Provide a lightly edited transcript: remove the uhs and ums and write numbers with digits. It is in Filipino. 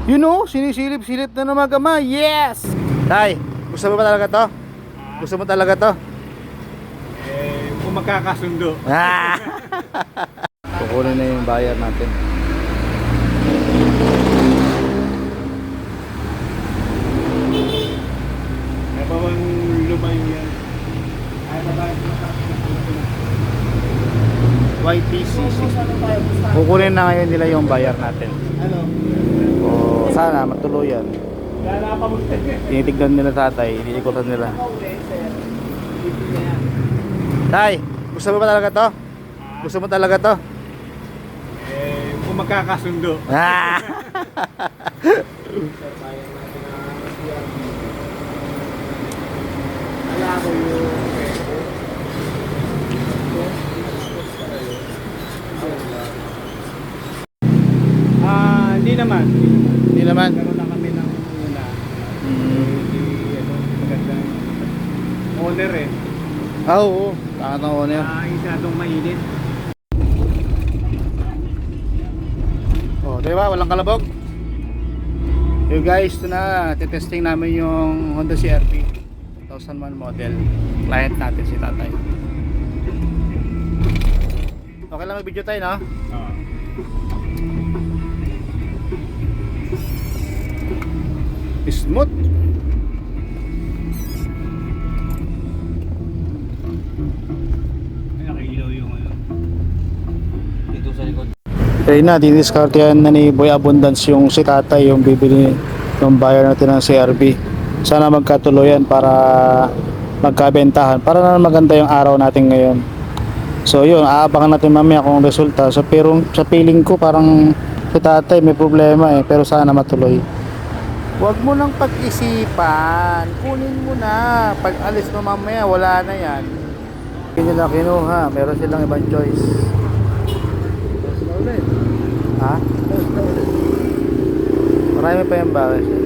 You know, sinisilip-silip na naman kamay. Yes! Tay, gusto mo ba talaga to? Gusto mo talaga to? Kung magkakasundo. Ah! Kukunin na yung bayar natin. May pa bang lumay yan? Ay, babae. YTC. Kukunin na ngayon nila yung bayar natin. Ano? O sana matuluyan. Kaya pa mo. Tinitignan nila tatay, iniikutan nila. Tay, gusto mo ba talaga to? Gusto mo talaga to? Kung magkakasundo. Ah! Alam ko yung hindi naman. Hindi naman. Meron lang kami ng una. Hindi, magandang owner eh. Ah, oo. Tangat ng owner. Isadong mainit. Oh, diba? Walang kalabog. Yo guys, ito na. Titesting namin yung Honda CR-V 2001 model. Client natin si tatay. Okay lang mag-video tayo, no? Oo. Smooth. Ay, nakilaw yung ano. Dito sa likod. Ayun na, didiskartehan na ni Boy Abundance yung si tatay, yung bibili ng buyer natin ng CR-V. Sana magkatuluyan para magkabentahan, para na maganda yung araw natin ngayon. So yun, aabangan natin mamaya kung resulta. So, pero sa feeling ko parang si tatay may problema eh, pero sana matuloy. Huwag mo nang pag-isipan, kunin mo na. Pag alis mo mamaya, wala na yan. Hindi nila kinuha, meron silang ibang choice. Ha? Marami pa yung bakit.